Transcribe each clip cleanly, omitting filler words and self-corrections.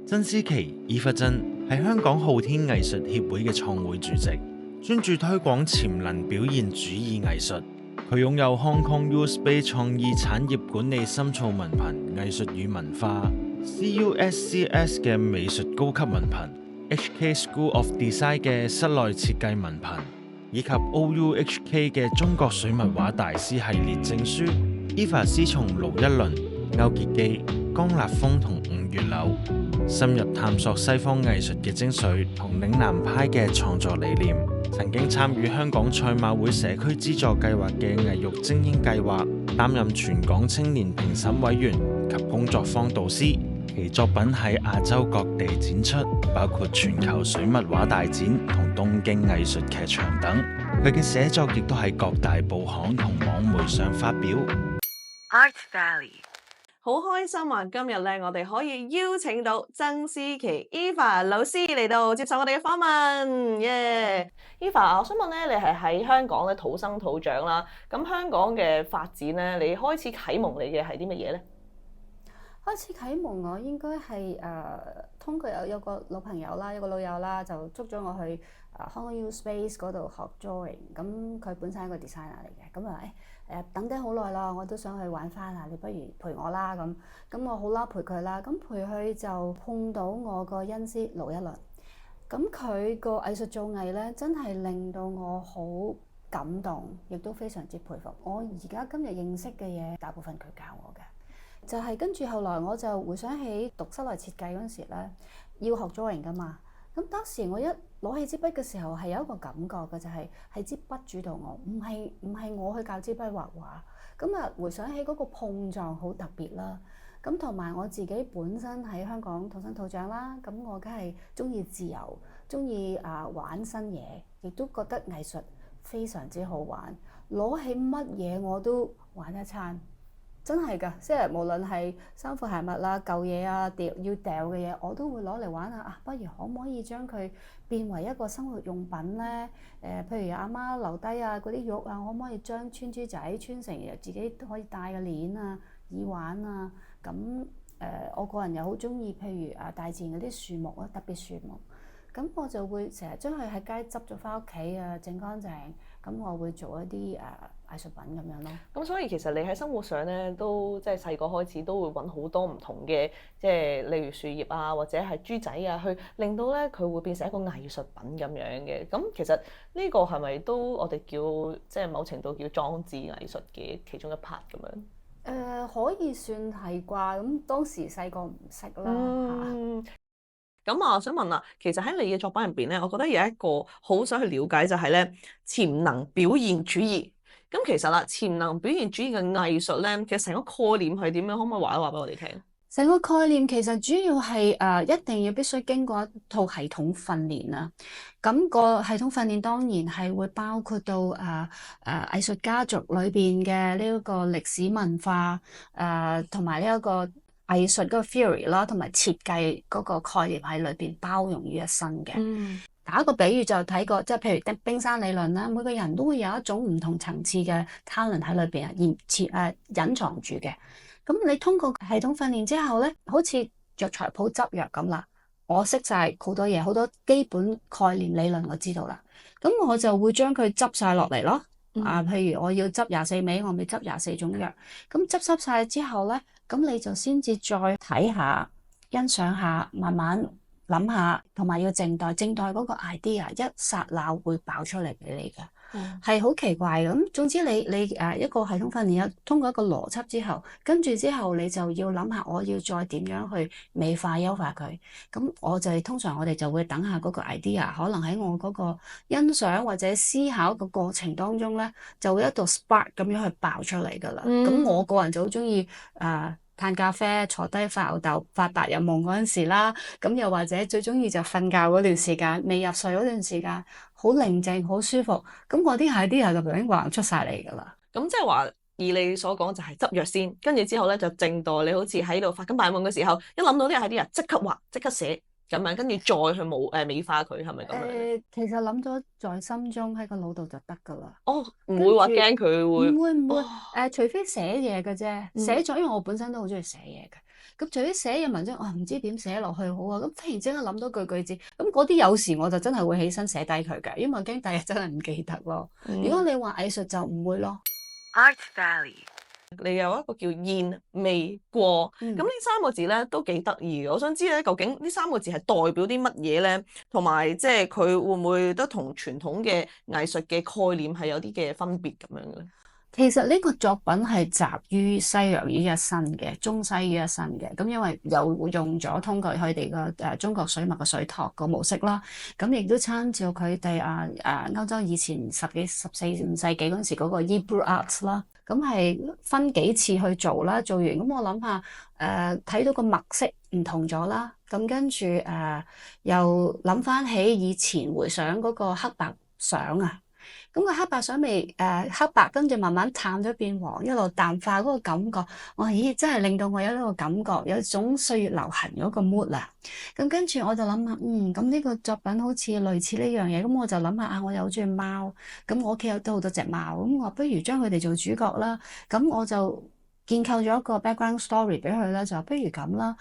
曾思琪 Eva 曾係香港昊天藝術協會嘅創會主席，專注推廣潛能表現主義藝術。佢擁有 Hong Kong U Space 創意產業管理深造文憑藝術與文化、CUSCS 嘅美術高級文憑、HK School of Design 嘅室內設計文憑，以及 OUHK 嘅中國水墨畫大師系列證書。Eva 師從盧一倫、歐傑基、江立峰同伍月柳，深入探索西方藝術嘅精髓同嶺南派嘅創作理念。曾經參與香港賽馬會社區資助計劃嘅藝育精英計劃，擔任全港青年評審委員及工作坊導師。其作品喺亞洲各地展出，包括全球水墨畫大展同東京藝術劇場等。佢嘅寫作亦都喺各大報刊同網媒上發表。Art Valley 好開心啊！今日咧，我哋可以邀請到曾思琪 Eva 老師嚟到接受我哋嘅訪問。耶、Eva， 我想問咧，你係喺香港咧土生土長啦。咁香港嘅發展咧，你開始啟蒙你嘅係啲乜嘢咧？開始啟蒙我應該係通過有個老朋友啦，有個老友啦，就捉咗我去Hong Kong U Space 嗰度學 drawing。咁佢本身係一個 designer 嚟嘅，咁等咗好耐啦，我都想去玩翻啊！你不如陪我啦咁我好啦，陪佢啦。咁陪佢就碰到我個恩師盧一倫。咁佢個藝術造詣咧，真係令到我好感動，亦都非常之佩服。我而家今日認識嘅嘢，大部分佢教我嘅。就係跟住後來我就回想起讀室內設計嗰陣時咧，要學 drawing 噶嘛。咁當時我一攞起支筆嘅時候係有一個感覺嘅，就係支筆主導我，唔係我去教支筆畫畫。咁回想起嗰個碰撞好特別啦。咁同埋我自己本身喺香港土生土長啦，咁我梗係中意自由，中意玩新嘢，亦都覺得藝術非常之好玩。攞起乜嘢我都玩一餐。真係㗎，即係無論係衫褲鞋襪啦、舊嘢啊、要掉嘅嘢，我都會攞嚟玩下。不如可唔可以將佢變為一個生活用品咧？譬如阿媽留低嗰啲玉啊，可唔可以將穿珠仔穿成自己可以戴嘅鏈啊、耳環啊？咁我個人又好中意，譬如大自然嗰啲樹木啊，特別樹木。咁我就會成日將佢喺街執咗翻屋企啊，整乾淨。咁我會做一啲藝術品咁樣咯。咁所以其實你喺生活上咧，都即係細個開始都會揾好多唔同嘅，即係例如樹葉啊，或者係珠仔啊，去令到咧佢會變成一個藝術品咁樣嘅。咁其實呢個係咪都我哋叫即係某程度叫裝置藝術嘅其中一 part 咁樣？可以算係啩。咁當時細個唔識啦。咁我想問啦，其實喺你嘅作品入邊咧，我覺得有一個好想去了解就係咧潛能表現主義。咁其實啦，潛能表現主義嘅藝術咧，其實成個概念係點樣？可唔可以話一話俾我哋聽？成個概念其實主要係一定要必須經過一套系統訓練啦。咁個系統訓練當然係會包括到藝術家族裏邊嘅呢一個歷史文化同埋呢一個藝術嗰個 theory 啦，同埋設計嗰個概念喺裏邊包容於一身嘅。打一個比喻就睇過，即係譬如冰山理論啦，每個人都會有一種唔同層次嘅 talent 喺裏邊隱藏住嘅。咁你通過系統訓練之後咧，好似藥材鋪執藥咁啦，我識晒好多嘢，好多基本概念理論我知道啦，咁我就會將佢執晒落嚟咯。譬如我要執24味，我咪執24種藥。咁執晒之後咧，咁你就先至再睇下、欣賞下、慢慢諗下，同埋要靜待嗰個 idea 一剎那會爆出嚟俾你嘅。係好奇怪嘅。咁總之你一個系統訓練，通過一個邏輯之後，跟住之後你就要諗下我要再點樣去美化優化佢。咁我就通常我哋就會等下嗰個 idea，可能喺我嗰個欣賞或者思考嘅過程當中咧，就會一度 spark 咁樣去爆出嚟噶啦。咁我個人就好中意嘆咖啡、坐低發吽哣、發白日夢嗰陣時啦，咁又或者最中意就瞓覺嗰段時間，未入睡嗰段時間，好寧靜、好舒服，咁我啲 idea 就已經橫出晒嚟㗎啦。咁即係話，以你所講就係執藥先，跟住之後咧就靜待你好似喺度發緊白日夢嘅時候，一諗到啲 idea 即刻畫、即刻寫咁樣，跟住再去美化佢，係咪咁樣？其實諗咗在心中喺個腦度就得㗎啦。哦，唔會話驚佢會？唔會，除非寫嘢嘅啫。寫咗，因為我本身都好中意寫嘢嘅。咁除咗寫嘅文章，我唔知點寫落去好啊，咁忽然之間諗到句子，咁嗰啲有時我就真係會起身寫低佢嘅，因為驚第日真係唔記得咯。如果你話藝術就唔會咯。Art Valley，你有一個叫現未過，咁呢三個字咧都幾得意嘅。我想知咧，究竟呢三個字係代表啲乜嘢咧？同埋即係佢會唔會都同傳統嘅藝術嘅概念係有啲嘅分別咁樣嘅咧？其實呢個作品係集於西洋於一身嘅，中西於一身嘅。咁因為有用咗通過佢哋個中國水墨嘅水拓個模式啦，咁亦都參照佢哋歐洲以前14、15世紀嗰陣時嗰個 Hebrew Arts 啦。咁係分幾次去做啦，做完咁我諗下睇到個墨色唔同咗啦，咁跟住又諗翻起以前回想嗰個黑白相啊。咁個黑白相未黑白，跟住慢慢淡咗變黃，一路淡化嗰個感覺，我咦真係令到我有呢個感覺，有種歲月流行嗰個 mood 啊！咁跟住我就諗下，咁呢個作品好似類似呢樣嘢，咁我就諗下我又好中意貓，咁我屋企有都好多隻貓，咁我不如將佢哋做主角啦，咁我就建構咗一個 background story 俾佢啦，就不如咁啦。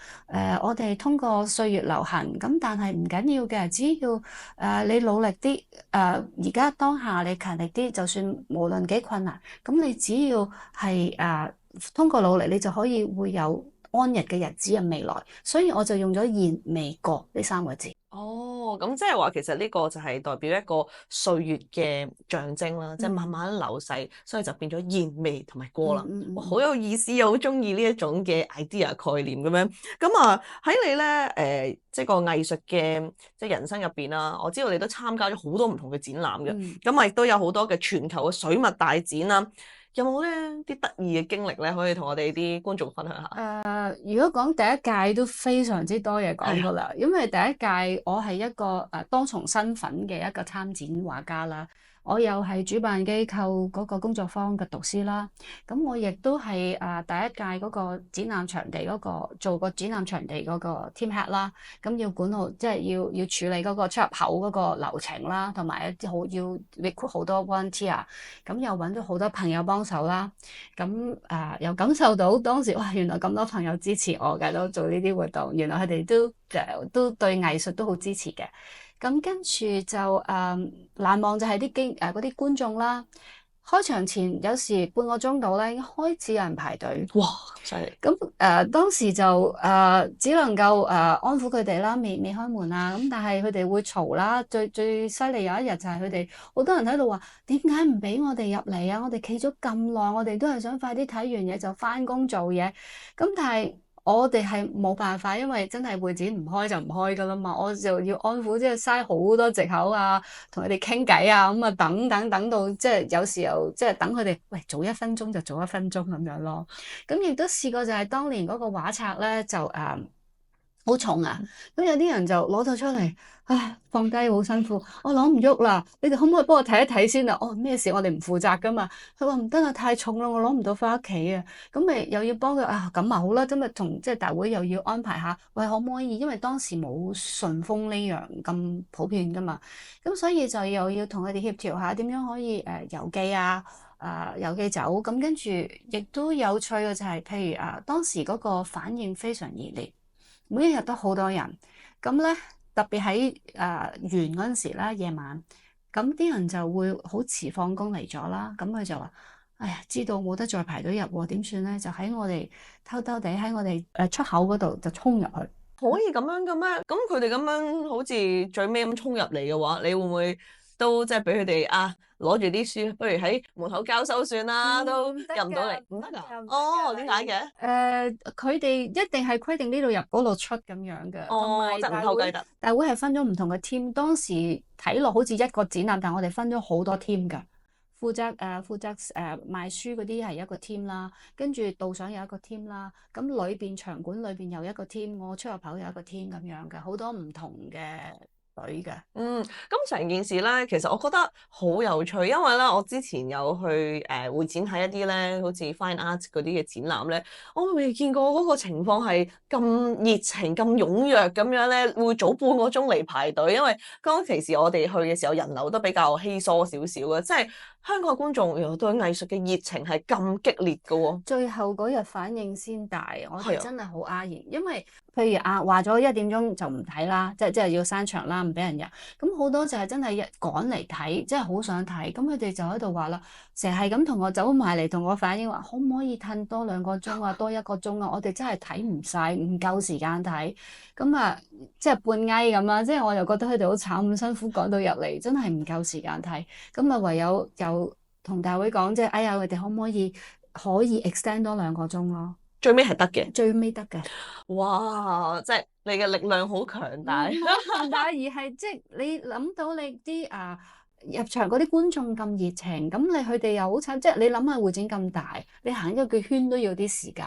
我哋通過歲月流行，咁但係唔緊要嘅，只要你努力啲，而家當下你勤力啲，就算無論幾困難，咁你只要係通過努力，你就可以會有安逸嘅日子嘅未來。所以我就用咗現未過呢三個字。哦，咁即係話其實呢個就係代表一個歲月嘅象徵啦，即係慢慢流逝，所以就變咗現未同埋過啦。哇，好有意思，又好中意呢一種嘅 idea 概念咁樣。咁啊喺你咧即係個藝術嘅即係人生入邊啦，我知道你都參加咗好多唔同嘅展覽嘅，咁啊亦都有好多嘅全球嘅水墨大展啦。有冇咧啲得意嘅經歷咧，可以同我哋啲觀眾分享下？如果講第一屆都非常之多嘢講噶啦，因為第一屆我係一個多重身份嘅一個參展畫家啦。我又係主辦機構嗰個工作坊嘅導師啦，咁我亦都係第一屆嗰個展覽場地嗰個做個展覽場地嗰個 team head 啦，咁要管好即係要處理嗰個出入口嗰個流程啦，同埋一啲要 recruit 好多 volunteer，咁又揾咗好多朋友幫手啦，咁又感受到當時哇原來咁多朋友支持我嘅，都做呢啲活動，原來佢哋都對藝術都好支持嘅。咁跟住就難忘就係嗰啲觀眾啦。開場前有時半個鐘到咧，已經開始有人排隊。哇，犀利！咁當時就只能夠安撫佢哋啦，未開門啊。咁但係佢哋會嘈啦。最犀利有一日就係佢哋好多人喺度話：點解唔俾我哋入嚟啊？我哋企咗咁耐，我哋都係想快啲睇完嘢就返工做嘢。咁但係我哋係冇辦法，因為真係會展唔開就唔開噶啦嘛，我就要安撫，即係嘥好多藉口啊，同佢哋傾偈啊，咁啊等到即係有時候即係等佢哋喂早1分鐘就早1分鐘咁樣咯。咁亦都試過就係當年嗰個畫冊咧就好重啊，咁有啲人就攞咗出嚟，唉，放低好辛苦，我攞唔喐啦，你哋可唔可以幫我睇一睇先啊？哦，咩事？我哋唔負責噶嘛。佢話唔得啊，太重啦，我攞唔到翻屋企啊。咁咪又要幫佢咁啊好啦，今日同即係大會又要安排下，喂，可唔可以？因為當時冇順豐呢樣咁普遍噶嘛，咁所以就又要同佢哋協調下點樣可以郵寄啊，郵寄走。咁跟住亦都有趣嘅就係，譬如當時嗰個反應非常熱烈。每一日都好多人，咁咧特別喺完嗰陣時咧夜晚，咁啲人就會好遲放工嚟咗啦。咁佢就話：哎呀，知道冇得再排隊入喎，點算咧？就喺我哋偷偷地喺我哋出口嗰度就衝入去。可以咁樣嘅咩？咁佢哋咁樣好似最尾咁衝入嚟嘅話，你會唔會都即係俾佢哋攞住啲書，不如喺門口交收算啦，都入唔到嚟，唔得㗎？哦，點解嘅？佢哋一定係規定呢度入嗰度出咁樣嘅。哦，即係唔偷雞得。大會係分咗唔同嘅 team，當時睇落好似一個展覽，但係我哋分咗好多 team 㗎。負責賣書嗰啲係一個 team 啦，跟住導賞有一個 team 啦，咁裏邊場館裏邊有一個 team，我出入口有一個 team 咁樣嘅，好多唔同嘅隊嘅。咁成件事咧，其實我覺得好有趣，因為咧我之前有去會展睇一啲咧，好似 Fine Art 嗰啲嘅展覽咧，我未見過嗰個情況係咁熱情、咁踴躍咁樣咧，會早半個鐘嚟排隊，因為當其時我哋去嘅時候人流都比較稀疏少少嘅，即係香港嘅觀眾原來對藝術嘅熱情係咁激烈嘅喎。最後嗰日反應先大，我係啊哋真係好訝然，因為譬如話咗1點鐘就唔睇啦，即係要閂場啦，唔俾人入。咁好多就係真係趕嚟睇，即係好想睇。咁佢哋就喺度話啦，成日係咁同我走埋嚟，同我反映話，可唔可以褪多2個鐘啊，多1個鐘啊？我哋真係睇唔晒，唔夠時間睇。咁啊，即係半翳咁啦，即係我又覺得佢哋好慘，咁辛苦趕到入嚟，真係唔夠時間睇。咁啊，唯有同大會講，即係哎呀，佢哋可以 extend 多2個鐘咯。最尾係得嘅，最尾得嘅。哇！即係你嘅力量好強大。唔係強大，而係即係你諗到你啲入場嗰啲觀眾咁熱情，咁佢哋又好慘，即係你諗下會展咁大，你行一個圈都要啲時間，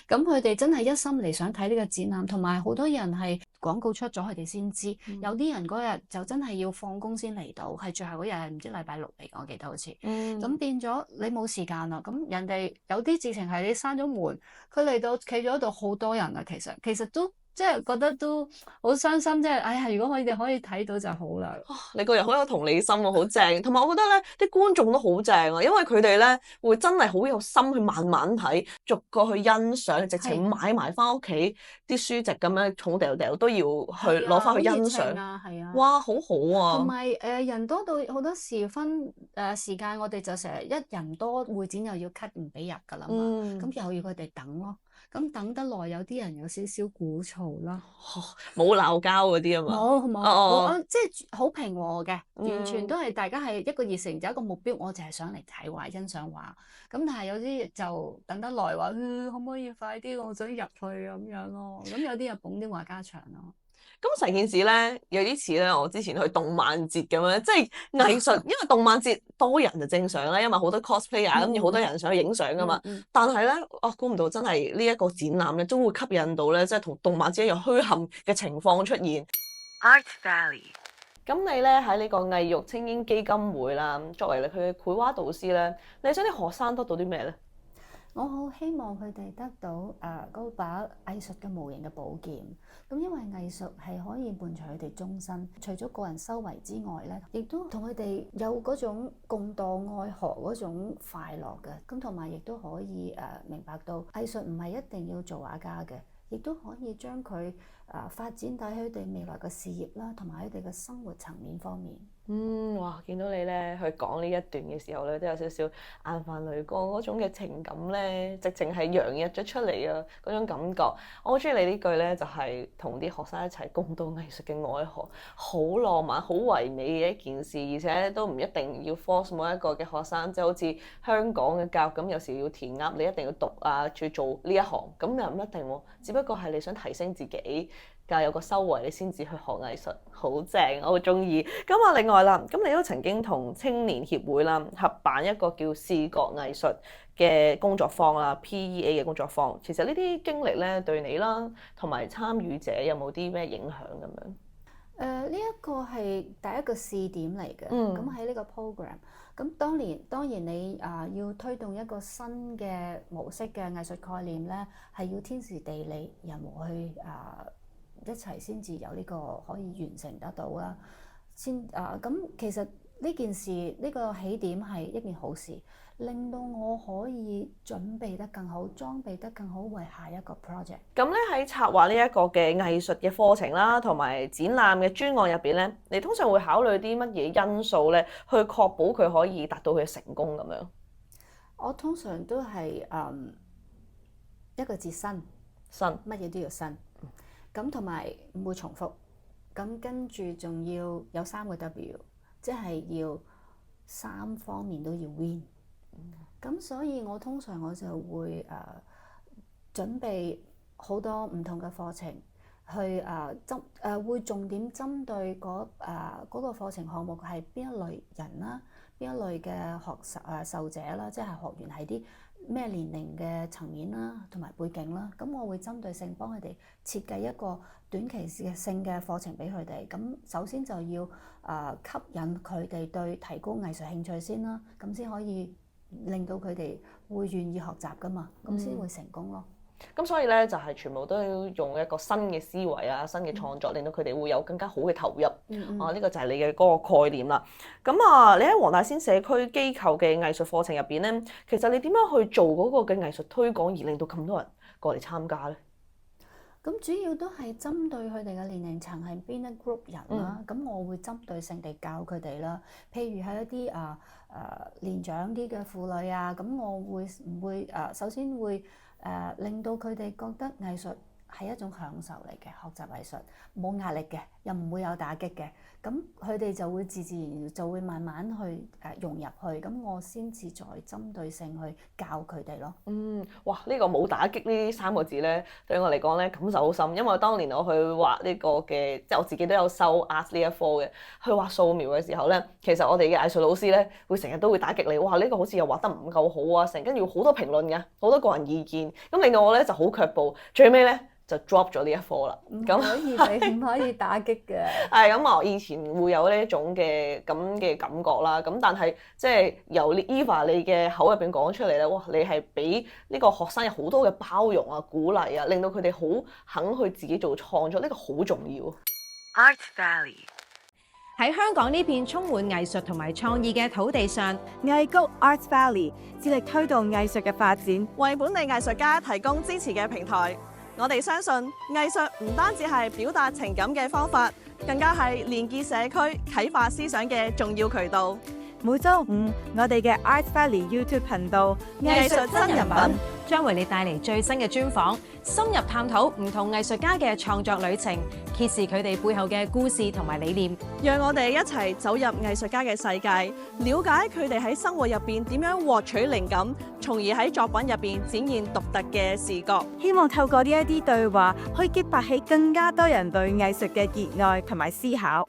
咁佢哋真係一心嚟想睇呢個展覽，同埋好多人係廣告出咗佢哋先知，有啲人嗰日就真係要放工先嚟到，係最後嗰日係唔知禮拜6嚟，我記得好似，咁變咗你冇時間啦，咁人哋有啲直情係你閂咗門，佢嚟到企咗喺度好多人啊，其實都。即係覺得都好傷心，即係哎呀！如果我哋可以睇到就好啦。你個人好有同理心喎，好正。同埋我覺得咧，啲觀眾都好正啊，因為佢哋咧會真係好有心去慢慢睇，逐個去欣賞，直情買埋翻屋企啲書籍咁樣，重掉掉都要去攞翻去欣賞。係啊，哇，好好啊！同埋人多到好多時分時間，我哋就成日一人多，會展又要 cut 唔俾入㗎啦嘛。咁又要佢哋等咯。咁等得耐，有啲人有少少鼓噪啦，冇鬧交嗰啲啊嘛，冇，即係好平和嘅，完全都係大家係一個熱誠，就一個目標，我就係想嚟睇畫、欣賞畫。咁但係有啲就等得耐話，可唔可以快啲？我想入去咁樣咯。咁有啲又捧啲畫家牆咯。咁成件事咧有啲似咧，我之前去動漫節咁樣，即係藝術，因為動漫節多人就正常啦，因為好多 cosplayer 咁，有好多人想去影相噶嘛。但係咧，我估唔到真係呢一個展覽咧，都會吸引到咧，即係同動漫節一樣墟冚嘅情況出現。Art Valley。咁你咧喺呢個藝育菁英基金會啦，作為你佢嘅繪畫導師咧，你想啲學生得到啲咩咧？我好希望佢哋得到嗰把藝術嘅無形嘅寶劍，咁因為藝術係可以伴隨佢哋終身，除咗個人修為之外咧，亦都同佢哋有嗰種共墮愛河嗰種快樂嘅，咁同埋亦都可以明白到藝術唔係一定要做畫家嘅，亦都可以將佢發展到佢哋未來嘅事業啦，同埋佢哋嘅生活層面方面。哇！見到你咧去講呢一段嘅時候咧，都有少少眼泛淚光嗰種嘅情感咧，直情係洋溢咗出嚟啊！嗰種感覺，我好中意你呢句咧，就係同啲學生一齊共度藝術嘅愛河，好浪漫、好唯美嘅一件事，而且都唔一定要 force 每一個嘅學生，即係好似香港嘅教育咁，有時要填鴨，你一定要讀啊，去做呢一行，咁又唔一定喎，只不過係你想提升自己。有個修為，你先至去學藝術，好正，我好中意。咁啊，另外啦，咁你都曾經同青年協會啦合辦一個叫視覺藝術嘅工作坊啦 （PEA 嘅工作坊）。其實呢啲經歷咧，對你啦同埋參與者有冇啲咩影響咁樣？呢一個係第一個試點嚟嘅。咁喺呢個 program，咁當然你要推動一個新嘅模式嘅藝術概念咧，係要天時地利人和去一齊先至有呢個可以完成得到啦。咁其實呢件事呢個起點係一件好事，令到我可以準備得更好，裝備得更好，為下一個 project。咁咧喺策劃呢一個嘅藝術嘅課程啦，同埋展覽嘅專案入邊咧，你通常會考慮啲乜嘢因素咧，去確保佢可以達到佢嘅成功咁樣？我通常都係一個字新，乜嘢都要新。咁同埋唔會重複，咁跟住仲要有3個 W，即係要3方面都要 win。咁所以我通常我就會準備好多唔同嘅課程，去會重點針對嗰個課程項目係邊一類人啦，邊一類嘅受者啦，即係學員係啲咩年齡嘅層面啦，同埋背景啦，咁我會針對性幫佢哋設計一個短期性嘅課程俾佢哋。咁首先就要吸引佢哋對提高藝術興趣先啦，咁先可以令到佢哋會願意學習噶嘛，咁先會成功咯。咁所以咧就係全部都要用一個新嘅思維啊、新嘅創作，令到佢哋會有更加好嘅投入。呢個就係你嘅嗰個概念啦。咁你喺黃大仙社區機構嘅藝術課程入邊咧，其實你點樣去做嗰個嘅藝術推廣，而令到咁多人過嚟參加咧？咁主要都係針對佢哋嘅年齡層係邊一 group 人啦。咁我會針對性地教佢哋啦。譬如係一啲年長啲嘅婦女啊，咁我會唔會首先會令到佢哋覺得藝術係一種享受嚟嘅，學習藝術冇壓力嘅，又唔會有打擊嘅，咁佢哋就會自然就會慢慢去融入去，咁我先至再針對性去教佢哋咯。哇！呢個冇打擊呢3個字咧，對我嚟講咧感受好深，因為當年我去畫呢個嘅，即係我自己都有修 art 呢一科嘅，去畫素描嘅時候咧，其實我哋嘅藝術老師咧會成日都會打擊你，哇！呢個好似又畫得唔夠好啊，成跟住好多評論嘅，好多個人意見，咁令到我咧就好卻步，最尾咧就 drop 咗呢一科啦。唔可以打擊嘅。係咁，我以前會有呢一種嘅咁嘅感覺啦。咁但係即係由 Eva 你嘅口入邊講出嚟咧，哇！你係俾呢個學生有好多嘅包容啊、鼓勵啊，令到佢哋好肯去自己做創作，呢個好重要。Art Valley 喺香港呢片充滿藝術同埋創意嘅土地上，藝谷 Art Valley 致力推動藝術嘅發展，為本地藝術家提供支持嘅平台。我哋相信藝術唔單止係表達情感嘅方法，更加係連結社區、啟發思想嘅重要渠道。每週5，我哋嘅 Art Valley YouTube 頻道藝術真人品將為你帶嚟最新嘅專訪，深入探討唔同藝術家嘅創作旅程，揭示佢哋背後嘅故事同埋理念。讓我哋一齊走入藝術家嘅世界，了解佢哋喺生活入邊點樣獲取靈感，從而喺作品入邊展現獨特嘅視覺。希望透過呢一啲對話，可以激發起更加多人對藝術嘅熱愛同埋思考。